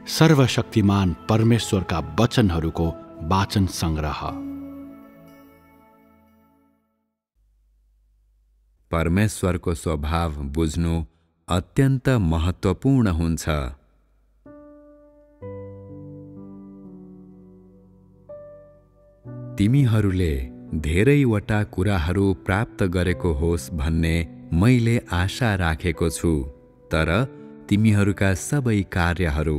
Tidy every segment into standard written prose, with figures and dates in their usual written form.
सर्वशक्तिमान परमेश्वरका वचनहरूको वाचन संग्रह। परमेश्वरको स्वभाव बुझ्नु अत्यन्त महत्त्वपूर्ण हुन्छ। तिमीहरूले धेरैवटा कुराहरू प्राप्त गरेको होस् भन्ने मैले आशा राखेको छु, तर तिमीहरूका सबै कार्यहरू,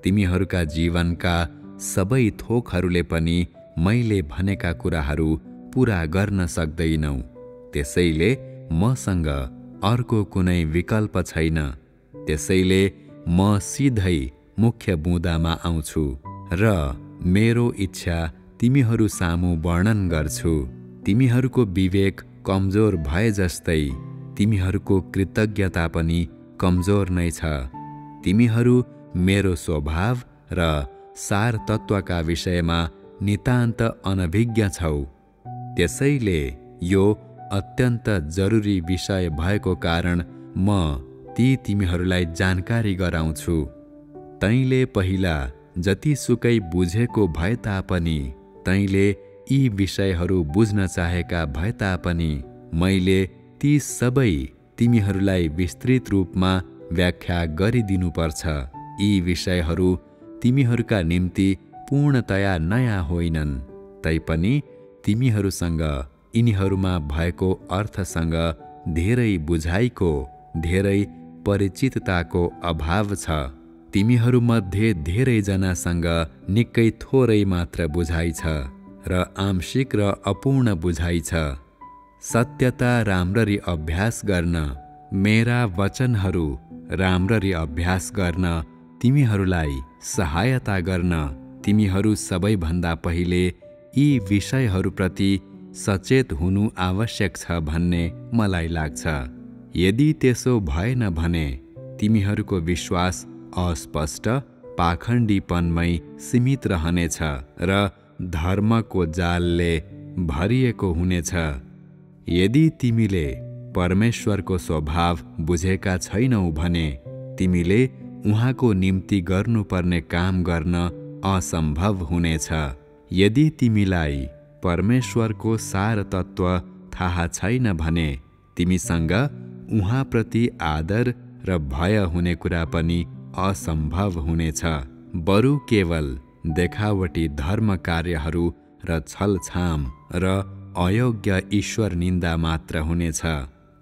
तिमीहरूका जीवनका सबै थोकहरूले पनि मैले भनेका कुराहरू पूरा गर्न सक्दैनौ। त्यसैले मसँग अर्को कुनै विकल्प छैन। त्यसैले म सिधै मुख्य बुँदामा आउँछु र मेरो इच्छा तिमीहरू सामु वर्णन गर्छु। तिमीहरूको विवेक कमजोर भए जस्तै तिमीहरूको कृतज्ञता पनि कमजोर नै छ। तिमीहरू मेरो स्वभाव र सार तत्त्वका विषयमा नितान्त अनभिज्ञ छौ। त्यसैले यो अत्यन्त जरुरी विषय भएको कारण म तिमीहरूलाई जानकारी गराउँछु। तैँले पहिला जतिसुकै बुझेको भए तापनि, तैँले यी विषयहरू बुझ्न चाहेका भए तापनि मैले ती सबै तिमीहरूलाई विस्तृत रूपमा व्याख्या गरिदिनुपर्छ। यी विषयहरू तिमीहरूका निम्ति पूर्णतया नयाँ होइनन्, तैपनि तिमीहरूसँग यिनीहरूमा भएको अर्थसँग धेरै बुझाइको, धेरै परिचितताको अभाव छ। तिमीहरूमध्ये धेरैजनासँग निकै थोरै मात्र बुझाइ छ र आंशिक र अपूर्ण बुझाइ छ। सत्यता राम्ररी अभ्यास गर्न, मेरा वचनहरू राम्ररी अभ्यास गर्न, तिमीहरूलाई सहायता गर्न, तिमीहरू सबैभन्दा पहिले यी विषयहरूप्रति सचेत हुनु आवश्यक छ भन्ने मलाई लाग्छ। यदि त्यसो भएन भने तिमीहरूको विश्वास अस्पष्ट पाखण्डीपनमै सीमित रहनेछ र धर्मको जालले भरिएको हुनेछ। यदि तिमीले परमेश्वरको स्वभाव बुझेका छैनौ भने तिमीले उहाँको निम्ति गर्नुपर्ने काम गर्न असम्भव हुनेछ। यदि तिमीलाई परमेश्वरको सार तत्त्व थाहा छैन भने तिमीसँग उहाँप्रति आदर र भय हुने कुरा पनि असम्भव हुनेछ। बरु केवल देखावटी धर्म कार्यहरू र छलछाम र अयोग्य ईश्वर निन्दा मात्र हुनेछ।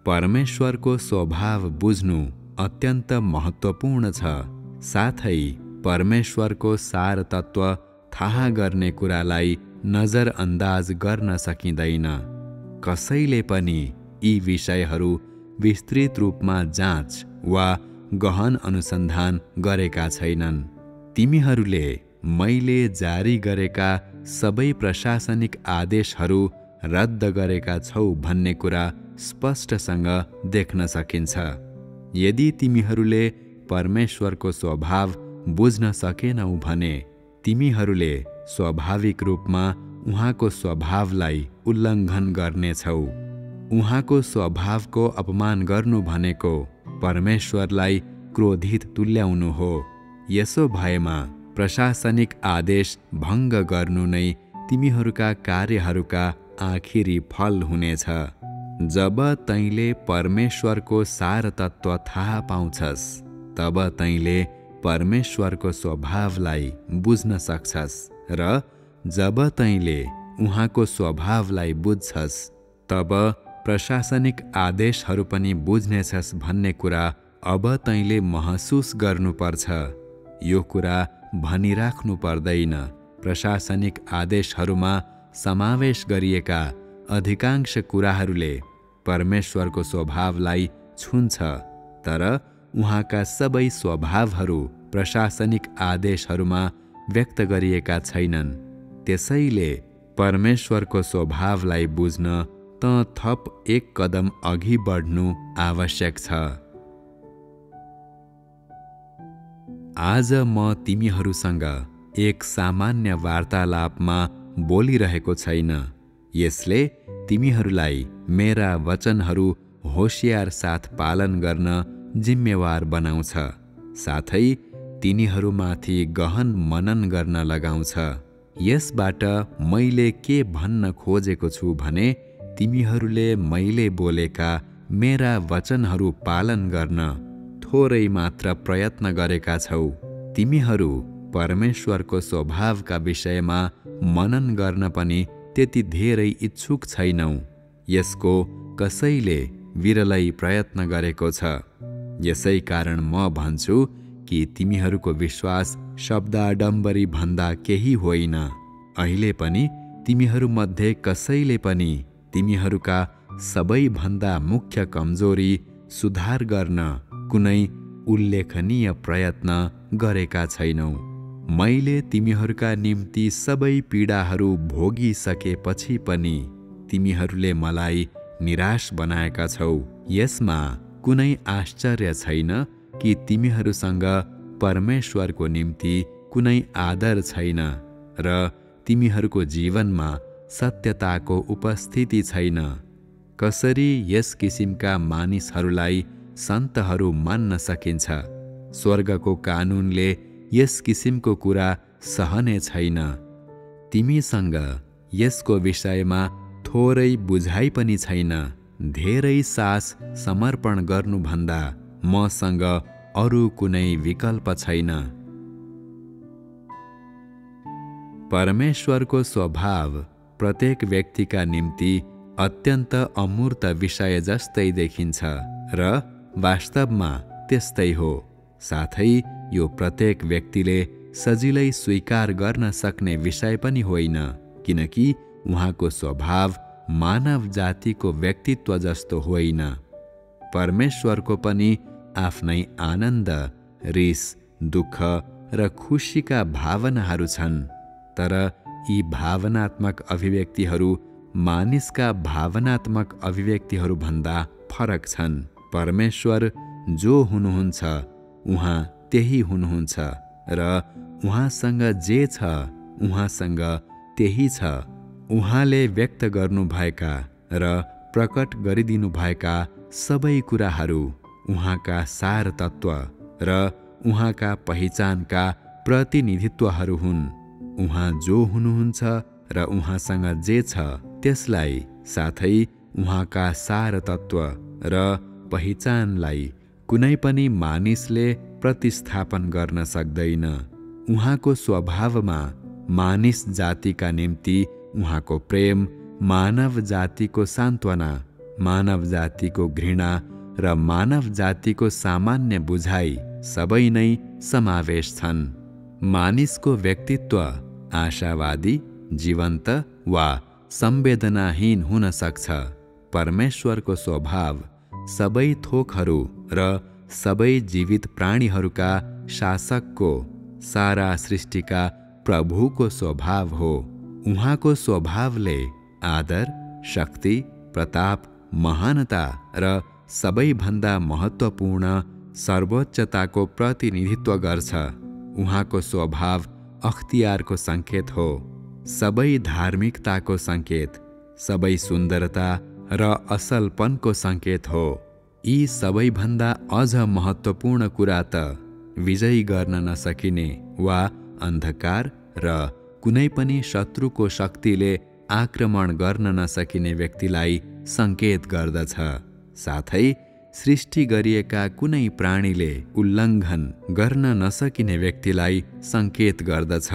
परमेश्वरको स्वभाव बुझ्नु अत्यन्त महत्त्वपूर्ण छ। साथै परमेश्वरको सार तत्त्व थाहा गर्ने कुरालाई नजरअन्दाज गर्न सकिँदैन। कसैले पनि यी विषयहरू विस्तृत रूपमा जाँच वा गहन अनुसन्धान गरेका छैनन्। तिमीहरूले मैले जारी गरेका सबै प्रशासनिक आदेशहरू रद्द गरेका छौ भन्ने कुरा स्पष्टसँग देख्न सकिन्छ। यदि तिमीहरूले परमेश्वरको स्वभाव बुझ्न सकेनौ भने तिमीहरूले स्वाभाविक रूपमा उहाँको स्वभावलाई उल्लङ्घन गर्नेछौ। उहाँको स्वभावको अपमान गर्नु भनेको परमेश्वरलाई क्रोधित तुल्याउनु हो। यसो भएमा प्रशासनिक आदेश भङ्ग गर्नु नै तिमीहरूका कार्यहरूका आखिरी फल हुनेछ। जब तैँले परमेश्वरको सार तत्त्व थाहा पाउँछस्, तब तैँले परमेश्वरको स्वभावलाई बुझ्न सक्छस् र जब तैँले उहाँको स्वभावलाई बुझ्छस्, तब प्रशासनिक आदेशहरू पनि बुझ्नेछस् भन्ने कुरा अब तैँले महसुस गर्नुपर्छ। यो कुरा भनिराख्नु पर्दैन। प्रशासनिक आदेशहरूमा समावेश गरिएका अधिकांश कुराहरूले परमेश्वरको स्वभावलाई छुन्छ, तर उहाँका सबै स्वभावहरू प्रशासनिक आदेशहरूमा व्यक्त गरिएका छैनन्। त्यसैले परमेश्वरको स्वभावलाई बुझ्न त थप एक कदम अघि बढ्नु आवश्यक छ। आज म तिमीहरूसँग एक सामान्य वार्तालापमा बोलिरहेको छैन। यसले तिमीहरूलाई मेरा वचनहरू होशियार साथ पालन गर्न जिम्मेवार बनाउँछ। साथै तिनीहरूमाथि गहन मनन गर्न लगाउँछ। यसबाट मैले के भन्न खोजेको छु भने तिमीहरूले मैले बोलेका मेरा वचनहरू पालन गर्न थोरै मात्र प्रयत्न गरेका छौ। तिमीहरू परमेश्वरको स्वभावका विषयमा मनन गर्न पनि त्यति धेरै इच्छुक छैनौ। यसको कसैले विरलै प्रयत्न गरेको छ। यसै कारण म भन्छु कि तिमीहरूको विश्वास शब्दाडम्बरी भन्दा केही होइन। अहिले पनि तिमीहरूमध्ये कसैले पनि तिमीहरूका सबैभन्दा मुख्य कमजोरी सुधार गर्न कुनै उल्लेखनीय प्रयत्न गरेका छैनौ। मैले तिमीहरूका निम्ति सबै पीडाहरू भोगिसकेपछि पनि तिमीहरूले मलाई निराश बनाएका छौ। यसमा कुनै आश्चर्य छैन कि तिमीहरूसँग परमेश्वरको निम्ति कुनै आदर छैन र तिमीहरूको जीवनमा सत्यताको उपस्थिति छैन। कसरी यस किसिमका मानिसहरूलाई सन्तहरू मान्न सकिन्छ? स्वर्गको कानुनले यस किसिमको कुरा सहने छैन। तिमीसँग यसको विषयमा थोरै बुझाइ पनि छैन। धेरै सास समर्पण गर्नुभन्दा मसँग अरू कुनै विकल्प छैन। परमेश्वरको स्वभाव प्रत्येक व्यक्तिका निम्ति अत्यन्त अमूर्त विषय जस्तै देखिन्छ र वास्तवमा त्यस्तै हो। साथै यो प्रत्येक व्यक्तिले सजिलै स्वीकार गर्न सक्ने विषय पनि होइन, किनकि उहाँको स्वभाव मानव जातिको व्यक्तित्व जस्तो होइन। परमेश्वरको पनि आफ्नै आनन्द, रिस, दुःख र खुसीका भावनाहरू छन्, तर यी भावनात्मक अभिव्यक्तिहरू मानिसका भावनात्मक अभिव्यक्तिहरूभन्दा फरक छन्। परमेश्वर जो हुनुहुन्छ उहाँ त्यही हुनुहुन्छ र उहाँसँग जे छ उहाँसँग त्यही छ। उहाँले व्यक्त गर्नुभएका र प्रकट गरिदिनुभएका सबै कुराहरू उहाँका सार तत्त्व र उहाँका पहिचानका प्रतिनिधित्वहरू हुन्। उहाँ जो हुनुहुन्छ र उहाँसँग जे छ त्यसलाई, साथै उहाँका सार तत्त्व र पहिचानलाई कुनै पनि मानिसले प्रतिस्थापन गर्न सक्दैन। उहाँको स्वभावमा मानिस जातिका निम्ति उहाँको प्रेम, मानव जातिको सान्त्वना, मानव जातिको घृणा र मानव जातिको सामान्य बुझाइ सबै नै समावेश छन्। मानिसको व्यक्तित्व आशावादी, जीवन्त वा संवेदनाहीन हुन सक्छ। परमेश्वरको स्वभाव सबै थोकहरू र सबै जीवित प्राणीहरूका शासकको, सारा सृष्टिका प्रभुको स्वभाव हो। उहाँको स्वभावले आदर, शक्ति, प्रताप, महानता र सबैभन्दा महत्त्वपूर्ण सर्वोच्चताको प्रतिनिधित्व गर्छ। उहाँको स्वभाव अख्तियारको सङ्केत हो, सबै धार्मिकताको सङ्केत, सबै सुन्दरता र असलपनको सङ्केत हो। यी सबैभन्दा अझ महत्त्वपूर्ण कुरा त विजयी गर्न नसकिने वा अन्धकार र कुनै पनि शत्रुको शक्तिले आक्रमण गर्न नसकिने व्यक्तिलाई सङ्केत गर्दछ। साथै सृष्टि गरिएका कुनै प्राणीले उल्लङ्घन गर्न नसकिने व्यक्तिलाई सङ्केत गर्दछ,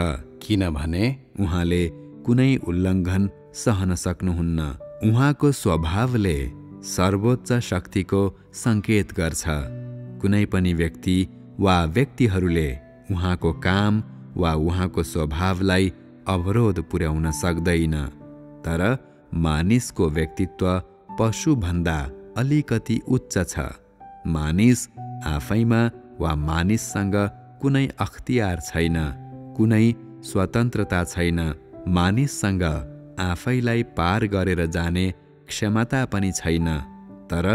किनभने उहाँले कुनै उल्लङ्घन सहन सक्नुहुन्न। उहाँको स्वभावले सर्वोच्च शक्तिको सङ्केत गर्छ। कुनै पनि व्यक्ति वा व्यक्तिहरूले उहाँको काम वा उहाँको स्वभावलाई अवरोध पुर्याउन सक्दैन। तर मानिसको व्यक्तित्व पशुभन्दा अलिकति उच्च छ। मानिस आफैमा वा मानिससँग कुनै अख्तियार छैन, कुनै स्वतन्त्रता छैन। मानिससँग आफैलाई पार गरेर जाने क्षमता पनि छैन, तर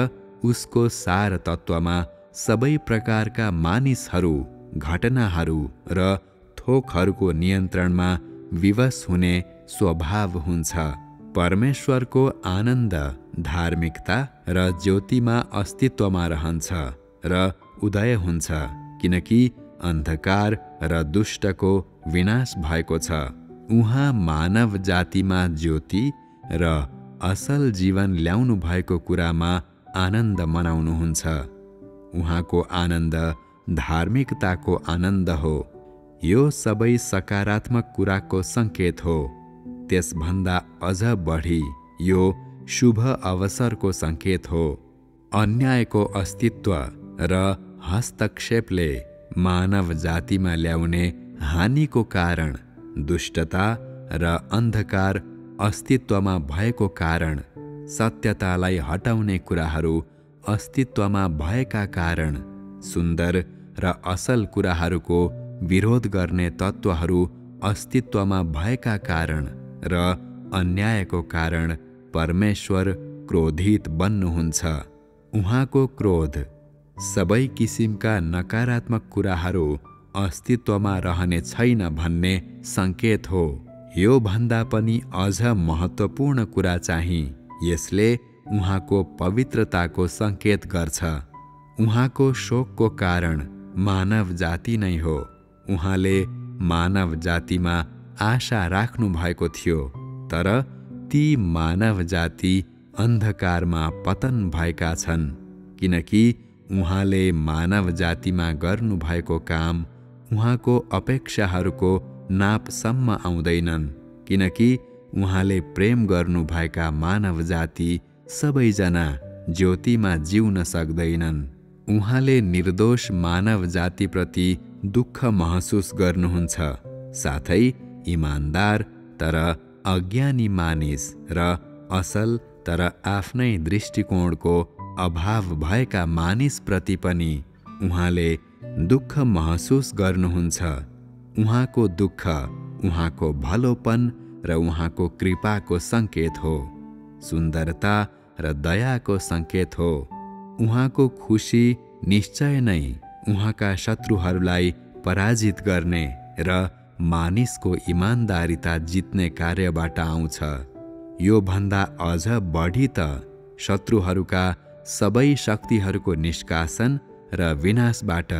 उसको सार तत्त्वमा सबै प्रकारका मानिसहरू, घटनाहरू र थोकहरूको नियन्त्रणमा विवश हुने स्वभाव हुन्छ। परमेश्वरको आनन्द, धार्मिकता र ज्योतिमा अस्तित्वमा रहन्छ र उदय हुन्छ, किनकि अन्धकार र दुष्टको विनाश भएको छ। उहाँ मानव जातिमा ज्योति र असल जीवन ल्याउनु भएको कुरामा आनन्द मनाउनुहुन्छ। उहाँको आनन्द धार्मिकताको आनन्द हो। यो सबै सकारात्मक कुराको सङ्केत हो। त्यसभन्दा अझ बढी यो शुभ अवसरको सङ्केत हो। अन्यायको अस्तित्व र हस्तक्षेपले मानव जातिमा ल्याउने हानिको कारण, दुष्टता र अन्धकार अस्तित्वमा भएको कारण, सत्यतालाई हटाउने कुराहरू अस्तित्वमा भएका कारण, सुन्दर र असल कुराहरूको विरोध गर्ने तत्त्वहरू अस्तित्वमा भएका कारण र अन्यायको कारण परमेश्वर क्रोधित बन्नुहुन्छ। उहाँको क्रोध सबै किसिमका नकारात्मक कुराहरू अस्तित्वमा रहने छैन भन्ने सङ्केत हो। यो भन्दा पनि अझ महत्त्वपूर्ण कुरा चाहिँ यसले उहाँको पवित्रताको सङ्केत गर्छ। उहाँको शोकको कारण मानव जाति नै हो। उहाँले मानव जातिमा आशा राख्नु भएको थियो, तर ती मानव जाति अन्धकारमा पतन भएका छन्, किनकि उहाँले मानव जातिमा गर्नुभएको काम उहाँको अपेक्षाहरूको नापसम्म आउँदैनन्, किनकि उहाँले प्रेम गर्नुभएका मानव जाति सबैजना ज्योतिमा जिउन सक्दैनन्। उहाँले निर्दोष मानव जातिप्रति दुःख महसुस गर्नुहुन्छ, साथै इमान्दार तर अज्ञानी मानिस र असल तर आफ्नै दृष्टिकोणको अभाव भएका मानिसप्रति पनि उहाँले दुःख महसुस गर्नुहुन्छ। उहाँको दुःख उहाँको भलोपन र उहाँको कृपाको सङ्केत हो, सुन्दरता र दयाको सङ्केत हो। उहाँको खुसी निश्चय नै उहाँका शत्रुहरूलाई पराजित गर्ने र मानिसको इमान्दारिता जित्ने कार्यबाट आउँछ। यो भन्दा अझ बढी त शत्रुहरूका सबै शक्तिहरूको निष्कासन र विनाशबाट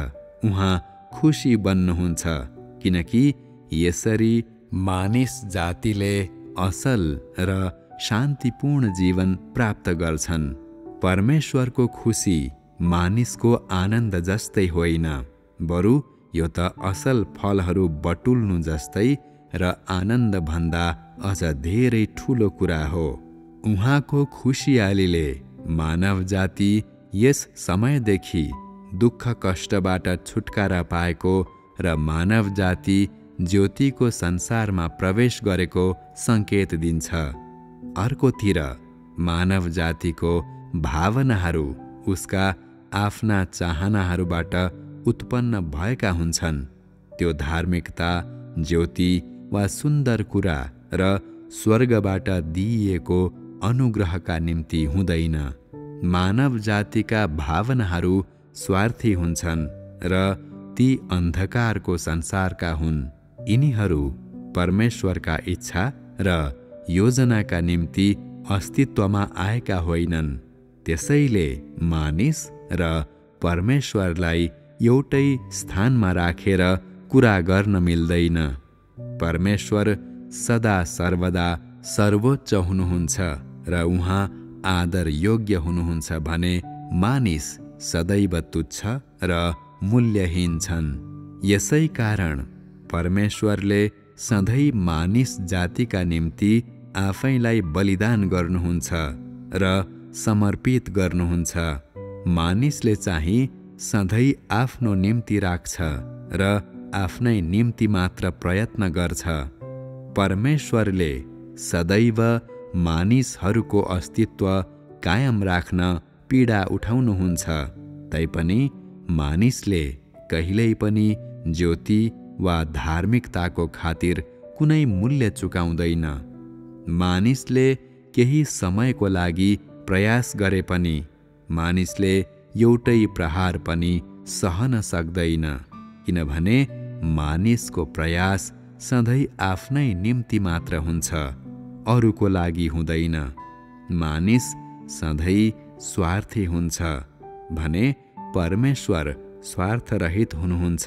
उहाँ खुसी बन्नुहुन्छ, किनकि यसरी मानिस जातिले असल र शान्तिपूर्ण जीवन प्राप्त गर्छन्। परमेश्वरको खुसी मानिसको आनन्द जस्तै होइन, बरु यो त असल फलहरू बटुल्नु जस्तै र आनन्दभन्दा अझ धेरै ठुलो कुरा हो। उहाँको खुसियालीले मानव जाति यस समयदेखि दुःख कष्टबाट छुटकारा पाएको र मानव जाति ज्योतिको संसारमा प्रवेश गरेको सङ्केत दिन्छ। अर्कोतिर मानव जातिको भावनाहरू उसका आफ्ना चाहनाहरूबाट उत्पन्न भएका हुन्छन्। त्यो धार्मिकता, ज्योति वा सुन्दर कुरा र स्वर्गबाट दिइएको अनुग्रहका निम्ति हुँदैन। मानव जातिका भावनाहरू स्वार्थी हुन्छन् र ती अन्धकारको संसारका हुन्। यिनीहरू परमेश्वरका इच्छा र योजनाका निम्ति अस्तित्वमा आएका होइनन्। त्यसैले मानिस र परमेश्वरलाई एउटै स्थानमा राखेर कुरा गर्न मिल्दैन। परमेश्वर सदा सर्वदा सर्वोच्च हुनुहुन्छ र उहाँ आदर योग्य हुनुहुन्छ भने मानिस सदैव तुच्छ र मूल्यहीन छन्। यसै कारण परमेश्वरले सधैँ मानिस जातिका निम्ति आफैलाई बलिदान गर्नुहुन्छ र समर्पित गर्नुहुन्छ। मानिसले चाहिँ सधैँ आफ्नो निम्ति राख्छ र आफ्नै निम्ति मात्र प्रयत्न गर्छ। परमेश्वरले सदैव मानिसहरूको अस्तित्व कायम राख्न पीडा उठाउनुहुन्छ, तैपनि मानिसले कहिल्यै पनि ज्योति वा धार्मिकताको खातिर कुनै मूल्य चुकाउँदैन। मानिसले केही समयको लागि प्रयास गरे पनि मानिसले एउटै प्रहार पनि सहन सक्दैन, किनभने मानिसको प्रयास सधैँ आफ्नै निम्ति मात्र हुन्छ, अरूको लागि हुँदैन। मानिस सधैँ स्वार्थी हुन्छ भने परमेश्वर स्वार्थरहित हुनुहुन्छ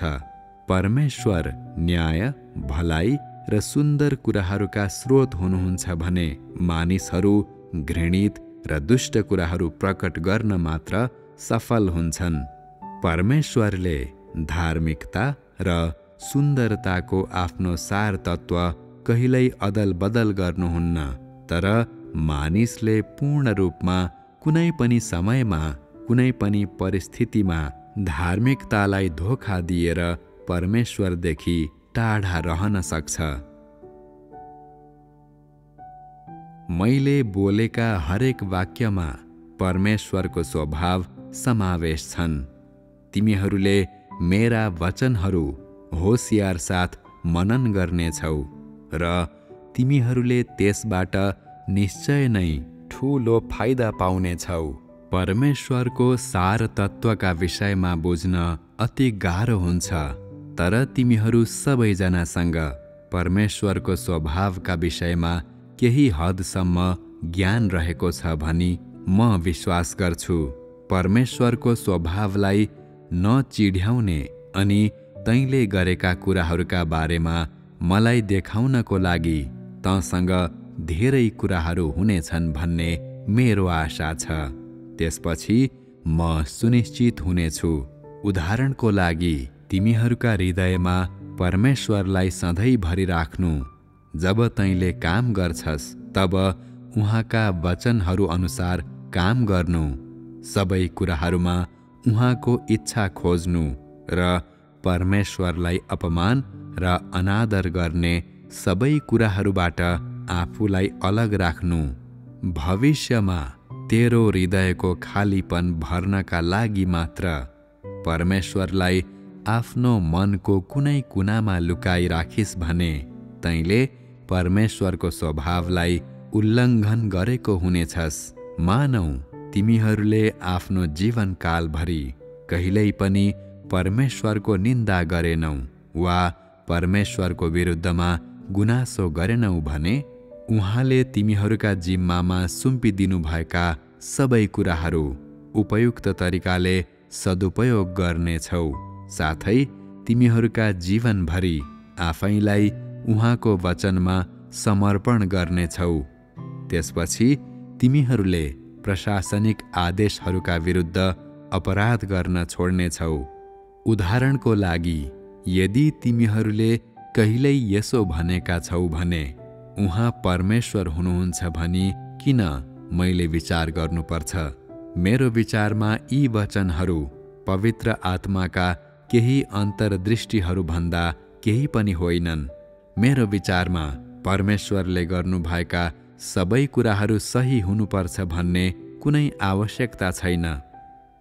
परमेश्वर न्याय, भलाइ र सुन्दर कुराहरूका स्रोत हुनुहुन्छ भने मानिसहरू घृणित र दुष्ट कुराहरू प्रकट गर्न मात्र सफल हुन्छन्। परमेश्वरले धार्मिकता र सुन्दरताको आफ्नो सार तत्त्व कहिल्यै अदल बदल गर्नुहुन्न, तर मानिसले पूर्ण रूपमा कुनै पनि समयमा कुनै पनि परिस्थितिमा धार्मिकतालाई धोखा दिएर परमेश्वरदेखि टाढा रहन सक्छ। मैले बोलेका हरेक वाक्यमा परमेश्वरको स्वभाव समावेश छन्। तिमीहरूले मेरा वचनहरू होशियार साथ मनन गर्नेछौ र तिमीहरूले त्यसबाट निश्चय नै ठूलो फाइदा पाउनेछौ। परमेश्वरको सार तत्त्वका विषयमा बुझ्न अति गाह्रो हुन्छ, तर तिमीहरू सबैजनासँग परमेश्वरको स्वभावका विषयमा केही हदसम्म ज्ञान रहेको छ भनी म विश्वास गर्छु। परमेश्वरको स्वभावलाई नचिढ्याउने अनि तैँले गरेका कुराहरूका बारेमा मलाई देखाउनको लागि तँसँग धेरै कुराहरू हुनेछन् भन्ने मेरो आशा छ। त्यसपछि म सुनिश्चित हुनेछु। उदाहरणको लागि तिमीहरूका हृदयमा परमेश्वरलाई सधैँभरि राख्नु। जब तैँले काम गर्छस् तब उहाँका वचनहरू अनुसार काम गर्नु, सबै कुराहरूमा उहाँको इच्छा खोज्नु र परमेश्वरलाई अपमान र अनादर गर्ने सबै कुराहरूबाट आफूलाई अलग राख्नु। भविष्यमा तेरो हृदयको खालीपन भर्नका लागि मात्र परमेश्वरलाई आफ्नो मनको कुनै कुनामा लुकाई राखिस् भने तैँले परमेश्वरको स्वभावलाई उल्लङ्घन गरेको हुनेछस्। मानौ तिमीहरूले आफ्नो जीवनकालभरि कहिल्यै पनि परमेश्वरको निन्दा गरेनौ वा परमेश्वरको विरुद्धमा गुनासो गरेनौ भने उहाँले तिमीहरूका जिम्मामा सुम्पिदिनुभएका सबै कुराहरू उपयुक्त तरिकाले सदुपयोग गर्नेछौ। साथै तिमीहरूका जीवनभरि आफैलाई उहाँको वचनमा समर्पण गर्नेछौ। त्यसपछि तिमीहरूले प्रशासनिक आदेशहरूका विरुद्ध अपराध गर्न छोड्नेछौ। उदाहरणको लागि यदि तिमीहरूले कहिल्यै यसो भनेका छौ भने उहाँ परमेश्वर हुनुहुन्छ भनी किन मैले विचार गर्नुपर्छ? मेरो विचारमा यी वचनहरू पवित्र आत्माका केही अन्तर्दृष्टिहरूभन्दा केही पनि होइनन्। मेरो विचारमा परमेश्वरले गर्नुभएका सबै कुराहरू सही हुनुपर्छ भन्ने कुनै आवश्यकता छैन।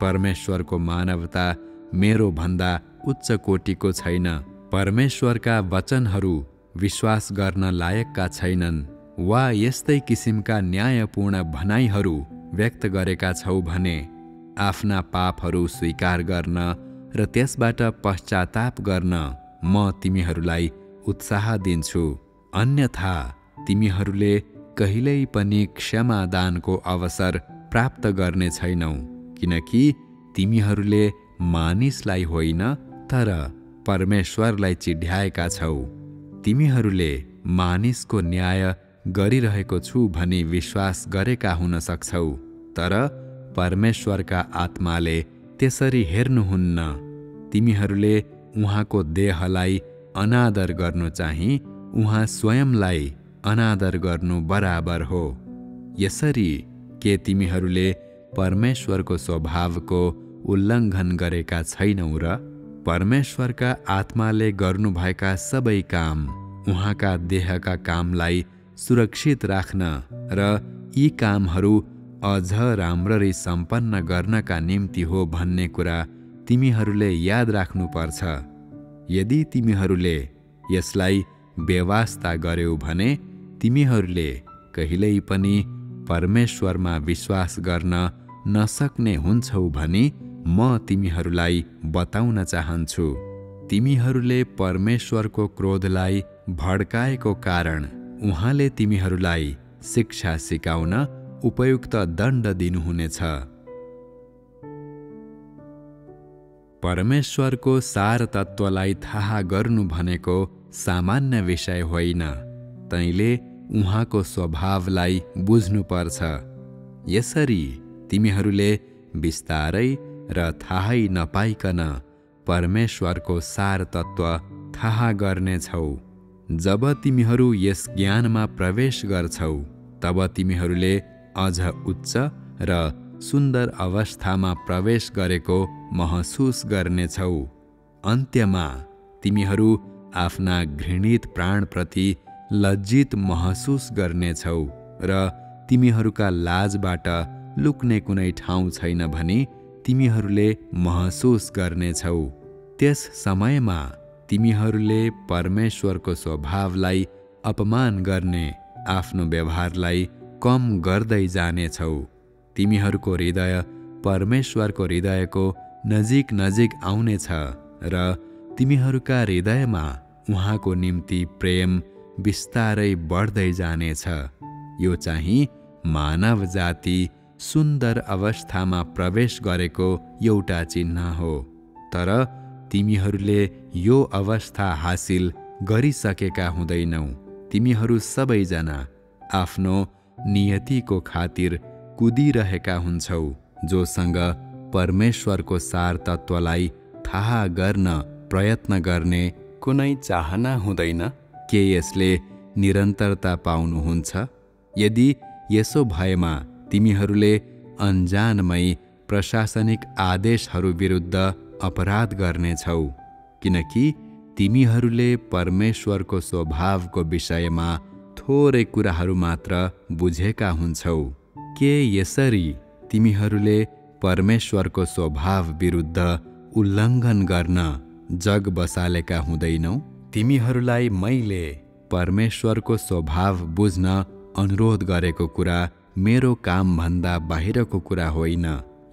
परमेश्वरको मानवता मेरो भन्दा उच्च कोटिको छैन। परमेश्वरका वचनहरू विश्वास गर्न लायकका छैनन् वा यस्तै किसिमका न्यायपूर्ण भनाइहरू व्यक्त गरेका छौ भने आफ्ना पापहरू स्वीकार गर्न र त्यसबाट पश्चाताप गर्न म तिमीहरूलाई उत्साह दिन्छु। अन्यथा तिमीहरूले कहिल्यै पनि क्षमादानको अवसर प्राप्त गर्ने छैनौ, किनकि तिमीहरूले मानिसलाई होइन तर परमेश्वरलाई चिढ्याएका छौ। तिमीहरूले मानिसको न्याय गरिरहेको छु भनी विश्वास गरेका हुन सक्छौ, तर परमेश्वरका आत्माले त्यसरी हेर्नुहुन्न। तिमीहरूले उहाँको देहलाई अनादर गर्नु चाहिँ उहाँ स्वयंलाई अनादर गर्नु बराबर हो। यसरी के तिमीहरूले परमेश्वरको स्वभावको उल्लङ्घन गरेका छैनौ र परमेश्वरका आत्माले गर्नुभएका सबै काम उहाँका देहका कामलाई सुरक्षित राख्न र यी कामहरू अझ राम्ररी सम्पन्न गर्नका निम्ति हो भन्ने कुरा तिमीहरूले याद राख्नुपर्छ। यदि तिमीहरूले यसलाई बेवास्ता गर्यौ भने तिमीहरूले कहिल्यै पनि परमेश्वरमा विश्वास गर्न नसक्ने हुन्छौ भनी म तिमीहरूलाई बताउन चाहन्छु। तिमीहरूले परमेश्वरको क्रोधलाई भड्काएको कारण उहाँले तिमीहरूलाई शिक्षा सिकाउन उपयुक्त दण्ड दिनुहुनेछ। परमेश्वरको सार तत्त्वलाई थाहा गर्नु भनेको सामान्य विषय होइन। तैँले उहाँको स्वभावलाई बुझ्नुपर्छ। यसरी तिमीहरूले बिस्तारै र थाहै नपाइकन परमेश्वरको सार तत्त्व थाहा गर्नेछौ। जब तिमीहरू यस ज्ञानमा प्रवेश गर्छौ तब तिमीहरूले अझ उच्च र सुन्दर अवस्थामा प्रवेश गरेको महसुस गर्नेछौ। अन्त्यमा तिमीहरू आफ्ना घृणित प्राणप्रति लज्जित महसुस गर्नेछौ र तिमीहरूका लाजबाट लुक्ने कुनै ठाउँ छैन भनी तिमीहरूले महसुस गर्नेछौ। त्यस समयमा तिमीहरूले परमेश्वरको स्वभावलाई अपमान गर्ने आफ्नो व्यवहारलाई कम गर्दै जानेछौ। तिमीहरूको हृदय परमेश्वरको हृदयको नजिक नजिक आउनेछ र तिमीहरूका हृदयमा उहाँको निम्ति प्रेम बिस्तारै बढ्दै जानेछ। यो चाहिँ मानव जाति सुन्दर अवस्थामा प्रवेश गरेको एउटा चिन्ह हो। तर तिमीहरूले यो अवस्था हासिल गरिसकेका हुँदैनौ। तिमीहरू सबैजना आफ्नो नियतिको खातिर कुदिरहेका हुन्छौ, जोसँग परमेश्वरको सार तत्त्वलाई थाहा गर्न प्रयत्न गर्ने कुनै चाहना हुँदैन। के यसले निरन्तरता पाउनुहुन्छ? यदि यसो भएमा तिमीहरूले अन्जानमै प्रशासनिक आदेशहरू विरुद्ध अपराध गर्नेछौ, किनकि तिमीहरूले परमेश्वरको स्वभावको विषयमा थोरै कुराहरू मात्र बुझेका हुन्छौ। के यसरी तिमीहरूले परमेश्वरको स्वभाव विरुद्ध उल्लङ्घन गर्न जग बसालेका हुँदैनौ? तिमीहरूलाई मैले परमेश्वरको स्वभाव बुझ्न अनुरोध गरेको कुरा मेरो कामभन्दा बाहिरको कुरा होइन।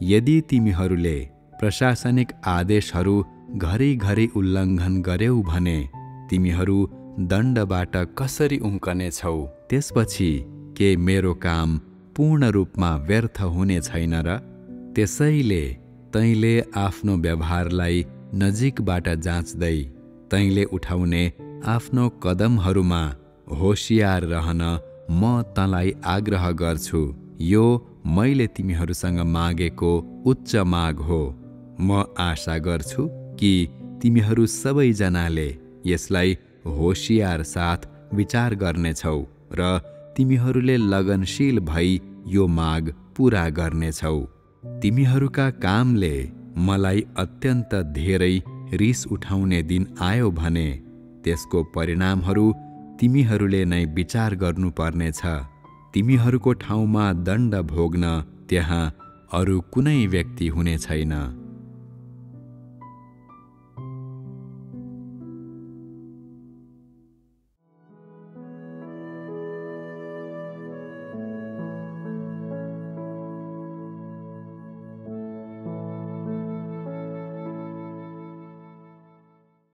यदि तिमीहरूले प्रशासनिक आदेशहरू घरिघरि उल्लङ्घन गर्यौ भने तिमीहरू दण्डबाट कसरी उम्कनेछौ? त्यसपछि के मेरो काम पूर्ण रूपमा व्यर्थ हुने छैन र? त्यसैले तैँले आफ्नो व्यवहारलाई नजिकबाट जाँच्दै तैँले उठाउने आफ्नो कदमहरूमा होशियार रहन म तँलाई आग्रह गर्छु। यो मैले तिमीहरूसँग मागेको उच्च माग हो। म आशा गर्छु कि तिमीहरू सबैजनाले यसलाई होशियार साथ विचार गर्नेछौ र तिमीहरूले लगनशील भई यो माग पूरा गर्नेछौ। तिमीहरूका कामले मलाई अत्यन्त धेरै रिस उठाउने दिन आयो भने त्यसको परिणामहरू तिमीहरूले नै विचार गर्नुपर्नेछ। तिमीहरूको ठाउँमा दण्ड भोग्न त्यहाँ अरू कुनै व्यक्ति हुने छैन।